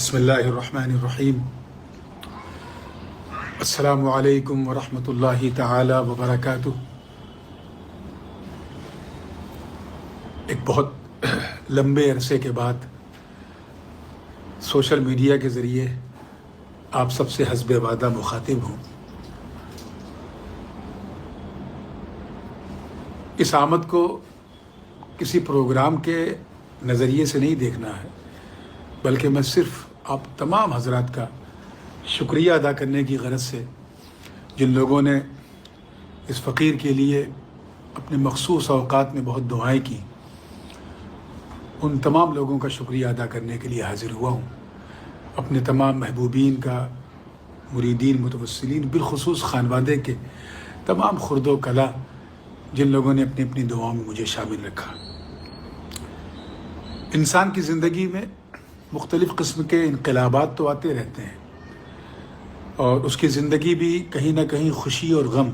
بسم اللہ الرحمن الرحیم۔ السلام علیکم ورحمۃ اللہ تعالی وبرکاتہ۔ ایک بہت لمبے عرصے کے بعد سوشل میڈیا کے ذریعے آپ سب سے حسب وعدہ مخاطب ہوں۔ اس آمد کو کسی پروگرام کے نظریے سے نہیں دیکھنا ہے، بلکہ میں صرف آپ تمام حضرات کا شکریہ ادا کرنے کی غرض سے، جن لوگوں نے اس فقیر کے لیے اپنے مخصوص اوقات میں بہت دعائیں کی، ان تمام لوگوں کا شکریہ ادا کرنے کے لیے حاضر ہوا ہوں۔ اپنے تمام محبوبین کا، مریدین، متوسلین، بالخصوص خانوادے کے تمام خرد و کلا، جن لوگوں نے اپنی اپنی دعاؤں میں مجھے شامل رکھا۔ انسان کی زندگی میں مختلف قسم کے انقلابات تو آتے رہتے ہیں، اور اس کی زندگی بھی کہیں نہ کہیں خوشی اور غم،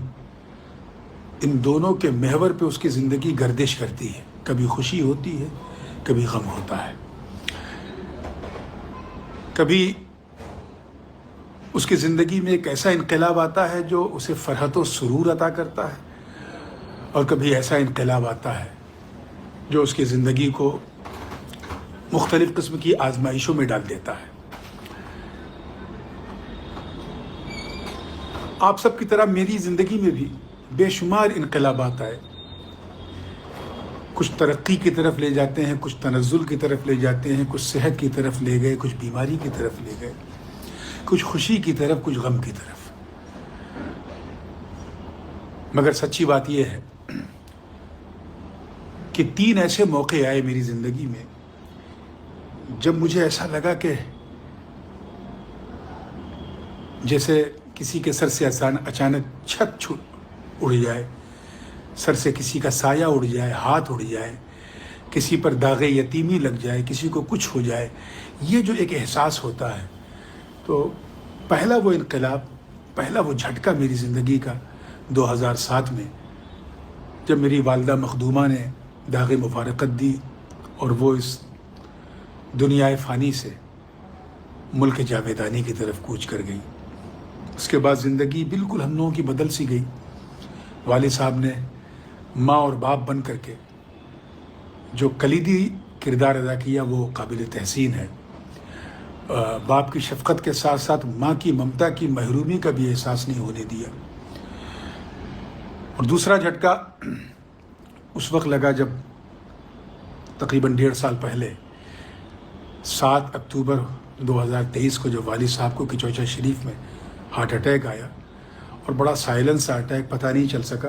ان دونوں کے محور پہ اس کی زندگی گردش کرتی ہے۔ کبھی خوشی ہوتی ہے، کبھی غم ہوتا ہے۔ کبھی اس کی زندگی میں ایک ایسا انقلاب آتا ہے جو اسے فرحت و سرور عطا کرتا ہے، اور کبھی ایسا انقلاب آتا ہے جو اس کی زندگی کو مختلف قسم کی آزمائشوں میں ڈال دیتا ہے۔ آپ سب کی طرح میری زندگی میں بھی بے شمار انقلابات آئے۔ کچھ ترقی کی طرف لے جاتے ہیں، کچھ تنزل کی طرف لے جاتے ہیں، کچھ صحت کی طرف لے گئے، کچھ بیماری کی طرف لے گئے، کچھ خوشی کی طرف، کچھ غم کی طرف۔ مگر سچی بات یہ ہے کہ 3 ایسے موقع آئے میری زندگی میں جب مجھے ایسا لگا کہ جیسے کسی کے سر سے اچانک چھت اڑ جائے، سر سے کسی کا سایہ اڑ جائے، ہاتھ اڑ جائے، کسی پر داغ یتیمی لگ جائے، کسی کو کچھ ہو جائے۔ یہ جو ایک احساس ہوتا ہے، تو پہلا وہ انقلاب، پہلا وہ جھٹکا میری زندگی کا 2007 میں، جب میری والدہ مخدومہ نے داغ مفارقت دی اور وہ اس دنیا فانی سے ملک جاویدانی کی طرف کوچ کر گئی۔ اس کے بعد زندگی بالکل ہم لوگوں کی بدل سی گئی۔ والد صاحب نے ماں اور باپ بن کر کے جو کلیدی کردار ادا کیا، وہ قابل تحسین ہے۔ باپ کی شفقت کے ساتھ ساتھ ماں کی ممتا کی محرومی کا بھی احساس نہیں ہونے دیا۔ اور دوسرا جھٹکا اس وقت لگا جب تقریباً 1.5 سال پہلے 7 اکتوبر 2023 کو جو والد صاحب کو کچوچا شریف میں ہارٹ اٹیک آیا، اور بڑا سائلنس سا اٹیک، پتہ نہیں چل سکا۔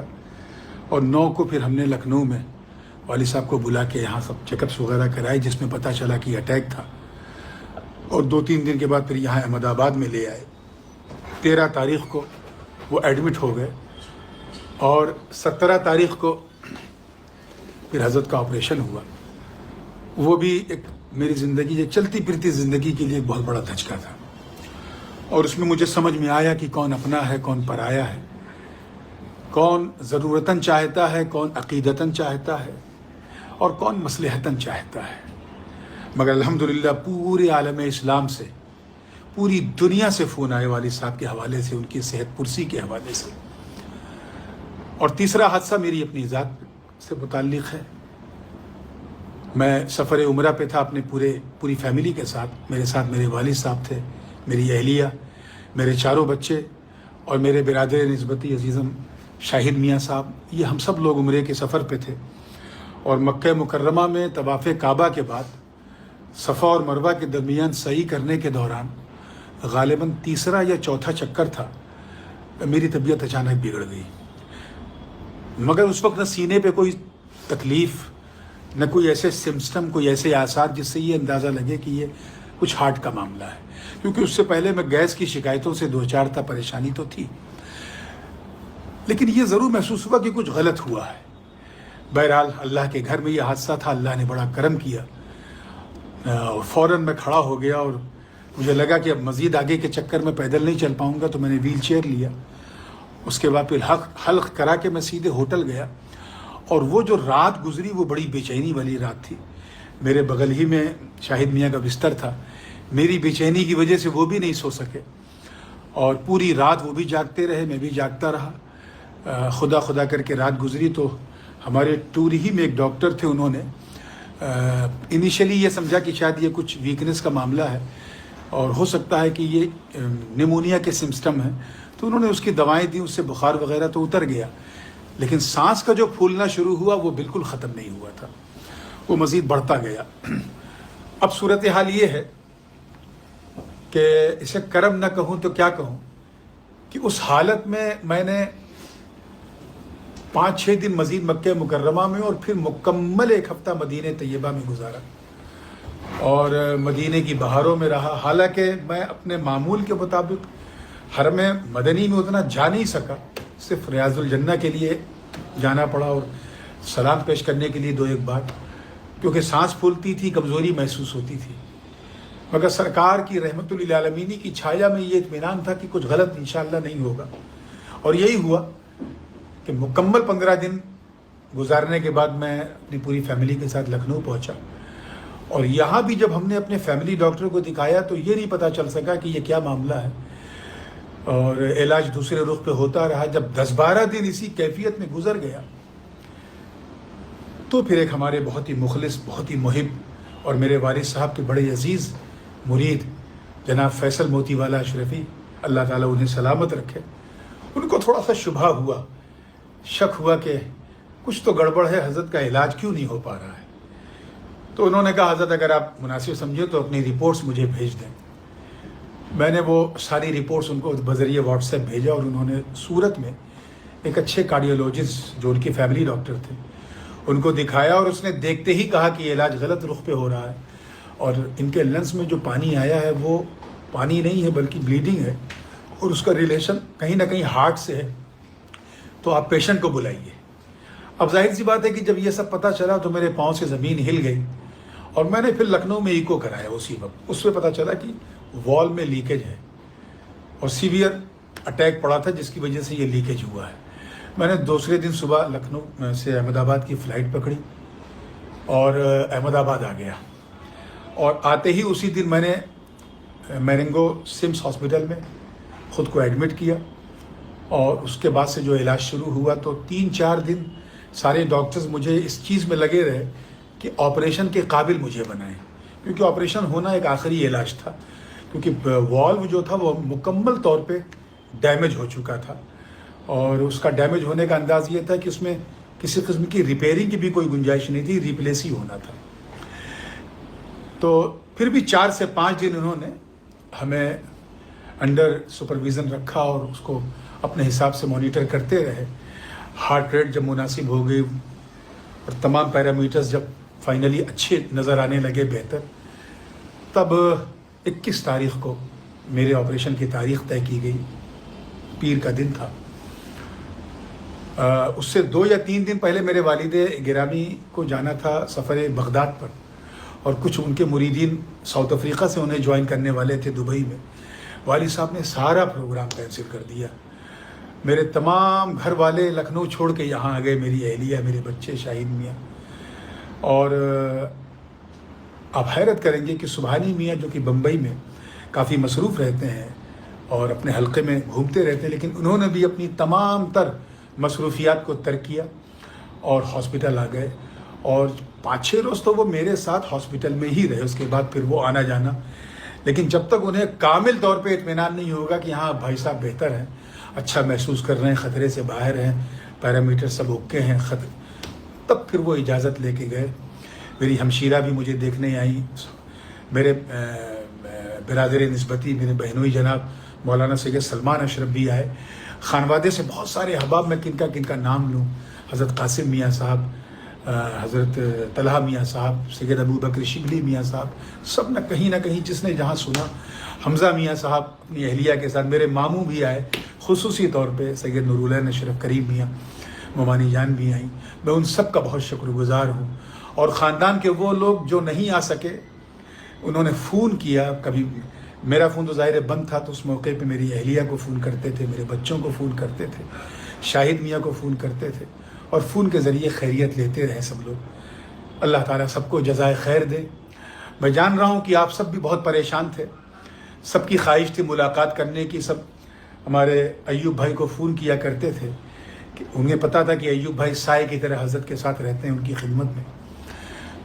اور 9 کو پھر ہم نے لکھنؤ میں والد صاحب کو بلا کے یہاں سب چیک اپس وغیرہ کرائے، جس میں پتہ چلا کہ اٹیک تھا۔ اور 2-3 دن کے بعد پھر یہاں احمد آباد میں لے آئے۔ 13 تاریخ کو وہ ایڈمٹ ہو گئے، اور 17 تاریخ کو پھر حضرت کا آپریشن ہوا۔ وہ بھی ایک میری زندگی، یہ چلتی پھرتی زندگی کے لیے ایک بہت بڑا دھچکا تھا، اور اس میں مجھے سمجھ میں آیا کہ کون اپنا ہے، کون پرایا ہے، کون ضرورتاً چاہتا ہے، کون عقیدتاً چاہتا ہے، اور کون مصلحتاً چاہتا ہے۔ مگر الحمدللہ پورے عالم اسلام سے، پوری دنیا سے فون آئے والد صاحب کے حوالے سے، ان کی صحت پرسی کے حوالے سے۔ اور تیسرا حادثہ میری اپنی ذات سے متعلق ہے۔ میں سفر عمرہ پہ تھا اپنے پوری فیملی کے ساتھ۔ میرے ساتھ میرے والد صاحب تھے، میری اہلیہ، میرے 4 بچے، اور میرے برادر نسبتی عزیزم شاہد میاں صاحب۔ یہ ہم سب لوگ عمرے کے سفر پہ تھے، اور مکہ مکرمہ میں طواف کعبہ کے بعد صفا اور مروہ کے درمیان سعی کرنے کے دوران غالباً تیسرا یا چوتھا چکر تھا، میری طبیعت اچانک بگڑ گئی۔ مگر اس وقت نہ سینے پہ کوئی تکلیف، نہ کوئی ایسے سمسٹم، کوئی ایسے آثار جس سے یہ اندازہ لگے کہ یہ کچھ ہارٹ کا معاملہ ہے، کیونکہ اس سے پہلے میں گیس کی شکایتوں سے 2-4 تھا، پریشانی تو تھی، لیکن یہ ضرور محسوس ہوا کہ کچھ غلط ہوا ہے۔ بہرحال اللہ کے گھر میں یہ حادثہ تھا، اللہ نے بڑا کرم کیا، اور فوراً میں کھڑا ہو گیا، اور مجھے لگا کہ اب مزید آگے کے چکر میں پیدل نہیں چل پاؤں گا، تو میں نے ویل چیئر لیا۔ اس کے بعد پھر حلق کرا کے میں سیدھے ہوٹل گیا، اور وہ جو رات گزری وہ بڑی بے چینی والی رات تھی۔ میرے بغل ہی میں شاہد میاں کا بستر تھا، میری بے چینی کی وجہ سے وہ بھی نہیں سو سکے، اور پوری رات وہ بھی جاگتے رہے، میں بھی جاگتا رہا، خدا خدا کر کے رات گزری۔ تو ہمارے ٹور ہی میں ایک ڈاکٹر تھے، انہوں نے انیشلی یہ سمجھا کہ شاید یہ کچھ ویکنس کا معاملہ ہے اور ہو سکتا ہے کہ یہ نیمونیا کے سمسٹم ہیں، تو انہوں نے اس کی دوائیں دی، اس سے بخار وغیرہ تو اتر گیا، لیکن سانس کا جو پھولنا شروع ہوا وہ بالکل ختم نہیں ہوا تھا، وہ مزید بڑھتا گیا۔ اب صورتحال یہ ہے کہ اسے کرم نہ کہوں تو کیا کہوں کہ اس حالت میں میں نے 5-6 دن مزید مکہ مکرمہ میں اور پھر مکمل 1 ہفتہ مدینہ طیبہ میں گزارا اور مدینہ کی بہاروں میں رہا۔ حالانکہ میں اپنے معمول کے مطابق حرم مدنی میں اتنا جا نہیں سکا، صرف ریاض الجنہ کے لیے جانا پڑا اور سلام پیش کرنے کے لیے 2-1 بار، کیونکہ سانس پھولتی تھی، کمزوری محسوس ہوتی تھی۔ مگر سرکار کی رحمت للعالمین کی چھایا میں یہ اطمینان تھا کہ کچھ غلط انشاءاللہ نہیں ہوگا، اور یہی ہوا کہ مکمل 15 دن گزارنے کے بعد میں اپنی پوری فیملی کے ساتھ لکھنؤ پہنچا، اور یہاں بھی جب ہم نے اپنے فیملی ڈاکٹر کو دکھایا تو یہ نہیں پتہ چل سکا کہ یہ کیا معاملہ ہے، اور علاج دوسرے رخ پہ ہوتا رہا۔ جب 10-12 دن اسی کیفیت میں گزر گیا تو پھر ایک ہمارے بہت ہی مخلص، بہت ہی محب اور میرے والد صاحب کے بڑے عزیز مرید جناب فیصل موتی والا اشرفی، اللہ تعالیٰ انہیں سلامت رکھے، ان کو تھوڑا سا شبہ ہوا، شک ہوا کہ کچھ تو گڑبڑ ہے، حضرت کا علاج کیوں نہیں ہو پا رہا ہے۔ تو انہوں نے کہا حضرت اگر آپ مناسب سمجھے تو اپنی رپورٹس مجھے بھیج دیں۔ میں نے وہ ساری رپورٹس ان کو بذریعہ واٹس ایپ بھیجا، اور انہوں نے سورت میں ایک اچھے کارڈیولوجسٹ جو ان کے فیملی ڈاکٹر تھے ان کو دکھایا، اور اس نے دیکھتے ہی کہا کہ یہ علاج غلط رخ پہ ہو رہا ہے، اور ان کے لنگس میں جو پانی آیا ہے وہ پانی نہیں ہے بلکہ بلیڈنگ ہے، اور اس کا ریلیشن کہیں نہ کہیں ہارٹ سے ہے، تو آپ پیشنٹ کو بلائیے۔ اب ظاہر سی بات ہے کہ جب یہ سب پتہ چلا تو میرے پاؤں سے زمین ہل گئی، اور میں نے پھر لکھنؤ میں ایکو کرایا اسی وقت۔ اس میں پتہ چلا کہ وال میں لیکیج ہے اور سیویئر اٹیک پڑا تھا جس کی وجہ سے یہ لیکیج ہوا ہے۔ میں نے دوسرے دن صبح لکھنؤ سے احمد آباد کی فلائٹ پکڑی اور احمد آباد آ گیا، اور آتے ہی اسی دن میں نے میرنگو سمس ہاسپٹل میں خود کو ایڈمٹ کیا، اور اس کے بعد سے جو علاج شروع ہوا تو 3-4 دن سارے ڈاکٹرز مجھے اس چیز میں لگے رہے کہ آپریشن کے قابل مجھے بنائیں، کیونکہ آپریشن ہونا ایک آخری علاج تھا، کیونکہ والو جو تھا وہ مکمل طور پہ ڈیمیج ہو چکا تھا، اور اس کا ڈیمیج ہونے کا انداز یہ تھا کہ اس میں کسی قسم کی ریپیئرنگ کی بھی کوئی گنجائش نہیں تھی، ریپلیس ہی ہونا تھا۔ تو پھر بھی 4 سے 5 دن انہوں نے ہمیں انڈر سپرویژن رکھا اور اس کو اپنے حساب سے مانیٹر کرتے رہے۔ ہارٹ ریٹ جب مناسب ہو گئی اور تمام پیرامیٹرز جب فائنلی اچھے نظر آنے لگے، بہتر، تب 21 تاریخ کو میرے آپریشن کی تاریخ طے کی گئی، پیر کا دن تھا۔ اس سے 2 یا 3 دن پہلے میرے والد گرامی کو جانا تھا سفر بغداد پر، اور کچھ ان کے مریدین ساؤتھ افریقہ سے انہیں جوائن کرنے والے تھے دبئی میں۔ والد صاحب نے سارا پروگرام کینسل کر دیا، میرے تمام گھر والے لکھنؤ چھوڑ کے یہاں آ گئے، میری اہلیہ، میرے بچے، شاہین میاں، اور آپ حیرت کریں گے کہ سبحانی میاں جو کہ بمبئی میں کافی مصروف رہتے ہیں اور اپنے حلقے میں گھومتے رہتے ہیں، لیکن انہوں نے بھی اپنی تمام تر مصروفیات کو ترک کیا اور ہاسپٹل آ گئے، اور 5-6 روز تو وہ میرے ساتھ ہاسپٹل میں ہی رہے، اس کے بعد پھر وہ آنا جانا، لیکن جب تک انہیں کامل طور پہ اطمینان نہیں ہوگا کہ ہاں بھائی صاحب بہتر ہیں، اچھا محسوس کر رہے ہیں، خطرے سے باہر ہیں، پیرامیٹر سب اوکے ہیں، تب پھر وہ اجازت لے کے گئے۔ میری ہمشیرہ بھی مجھے دیکھنے آئیں، میرے برادر نسبتی میرے بہنوئی جناب مولانا سید سلمان اشرف بھی آئے، خانوادے سے بہت سارے احباب، میں کن کا نام لوں، حضرت قاسم میاں صاحب، حضرت طلحہ میاں صاحب، سید ابو بکر شبلی میاں صاحب، سب نے کہیں نہ کہیں جس نے جہاں سنا، حمزہ میاں صاحب اپنی اہلیہ کے ساتھ، میرے ماموں بھی آئے خصوصی طور پہ، سید نورالعین اشرف کریم میاں، ممانی جان بھی آئیں، میں ان سب کا بہت شکر گزار ہوں۔ اور خاندان کے وہ لوگ جو نہیں آ سکے انہوں نے فون کیا، کبھی میرا فون تو ظاہر بند تھا، تو اس موقع پہ میری اہلیہ کو فون کرتے تھے، میرے بچوں کو فون کرتے تھے، شاہد میاں کو فون کرتے تھے، اور فون کے ذریعے خیریت لیتے رہے سب لوگ۔ اللہ تعالیٰ سب کو جزائے خیر دے۔ میں جان رہا ہوں کہ آپ سب بھی بہت پریشان تھے، سب کی خواہش تھی ملاقات کرنے کی، سب ہمارے ایوب بھائی کو فون کیا کرتے تھے کہ انہیں پتہ تھا کہ ایوب بھائی سائے کی طرح حضرت کے ساتھ رہتے ہیں ان کی خدمت میں،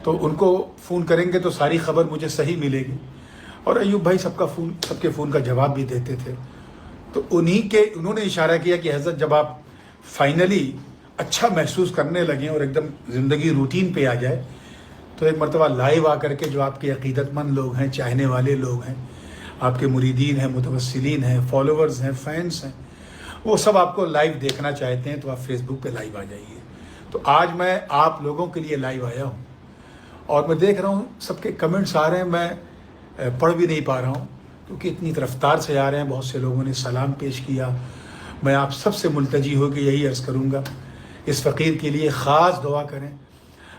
تو ان کو فون کریں گے تو ساری خبر مجھے صحیح ملے گی، اور ایوب بھائی سب کے فون کا جواب بھی دیتے تھے۔ تو انہوں نے اشارہ کیا کہ حضرت جب آپ فائنلی اچھا محسوس کرنے لگیں اور ایک دم زندگی روٹین پہ آ جائے تو ایک مرتبہ لائیو آ کر کے جو آپ کے عقیدت مند لوگ ہیں، چاہنے والے لوگ ہیں، آپ کے مریدین ہیں، متوسلین ہیں، فالوورز ہیں، فینس ہیں، وہ سب آپ کو لائیو دیکھنا چاہتے ہیں تو آپ فیس بک پہ لائیو آ جائیے۔ تو آج میں آپ لوگوں کے لیے لائیو آیا ہوں اور میں دیکھ رہا ہوں سب کے کمنٹس آ رہے ہیں، میں پڑھ بھی نہیں پا رہا ہوں کیونکہ اتنی رفتار سے آ رہے ہیں۔ بہت سے لوگوں نے سلام پیش کیا۔ میں آپ سب سے ملتجی ہو کے یہی عرض کروں گا، اس فقیر کے لیے خاص دعا کریں،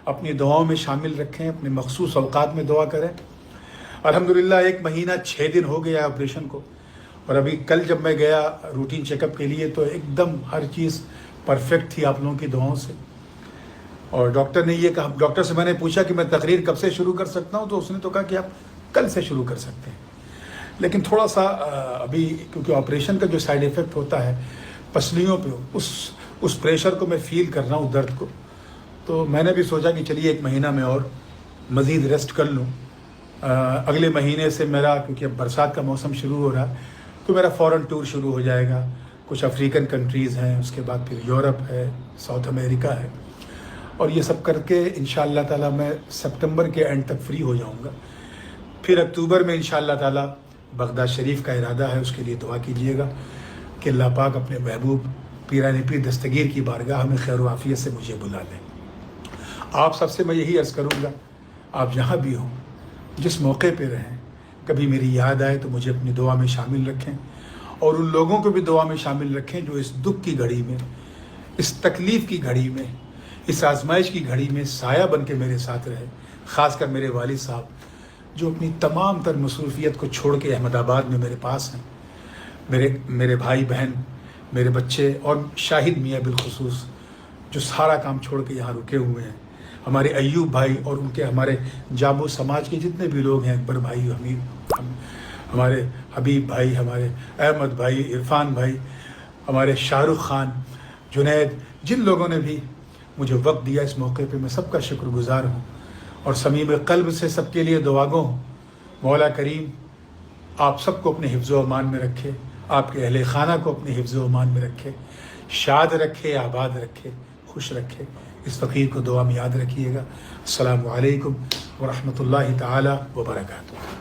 اپنی دعاؤں میں شامل رکھیں، اپنے مخصوص اوقات میں دعا کریں۔ الحمدللہ 1 مہینہ 6 دن ہو گیا آپریشن کو، اور ابھی کل جب میں گیا روٹین چیک اپ کے لیے تو ایک دم ہر چیز پرفیکٹ تھی آپ لوگوں کی دعاؤں سے۔ اور ڈاکٹر نے یہ کہا، ڈاکٹر سے میں نے پوچھا کہ میں تقریر کب سے شروع کر سکتا ہوں، تو اس نے تو کہا کہ آپ کل سے شروع کر سکتے ہیں، لیکن تھوڑا سا ابھی کیونکہ آپریشن کا جو سائیڈ ایفیکٹ ہوتا ہے پسلیوں پہ، اس پریشر کو میں فیل کر رہا ہوں، درد کو، تو میں نے بھی سوچا کہ چلیے 1 مہینہ میں اور مزید ریسٹ کر لوں۔ اگلے مہینے سے میرا، کیونکہ اب برسات کا موسم شروع ہو رہا ہے، تو میرا فورن ٹور شروع ہو جائے گا۔ کچھ افریقن کنٹریز ہیں، اس کے بعد پھر یورپ ہے، ساؤتھ امریکہ ہے، اور یہ سب کر کے انشاءاللہ تعالیٰ میں سپتمبر کے اینڈ تک فری ہو جاؤں گا۔ پھر اکتوبر میں انشاءاللہ تعالیٰ بغداد شریف کا ارادہ ہے، اس کے لیے دعا کیجیے گا کہ اللہ پاک اپنے محبوب پیران پیر دستگیر کی بارگاہ میں خیر و عافیت سے مجھے بلا لیں۔ آپ سب سے میں یہی عرض کروں گا، آپ جہاں بھی ہوں، جس موقع پہ رہیں، کبھی میری یاد آئے تو مجھے اپنی دعا میں شامل رکھیں، اور ان لوگوں کو بھی دعا میں شامل رکھیں جو اس دکھ کی گھڑی میں، اس تکلیف کی گھڑی میں، اس آزمائش کی گھڑی میں سایہ بن کے میرے ساتھ رہے۔ خاص کر میرے والد صاحب جو اپنی تمام تر مصروفیت کو چھوڑ کے احمد آباد میں میرے پاس ہیں، میرے بھائی بہن، میرے بچے، اور شاہد میاں بالخصوص جو سارا کام چھوڑ کے یہاں رکے ہوئے ہیں، ہمارے ایوب بھائی اور ان کے ہمارے جابو سماج کے جتنے بھی لوگ ہیں، اکبر بھائی، ہمارے حبیب بھائی، ہمارے احمد بھائی، عرفان بھائی، ہمارے شاہ رخ خان، جنید، جن لوگوں نے بھی مجھے وقت دیا اس موقع پہ، میں سب کا شکر گزار ہوں، اور صمیم قلب سے سب کے لیے دعا گو ہوں۔ مولا کریم آپ سب کو اپنے حفظ و امان میں رکھے، آپ کے اہل خانہ کو اپنے حفظ و امان میں رکھے، شاد رکھے، آباد رکھے، خوش رکھے۔ اس فقیر کو دعا میں یاد رکھیے گا۔ السلام علیکم ورحمۃ اللہ تعالی وبرکاتہ۔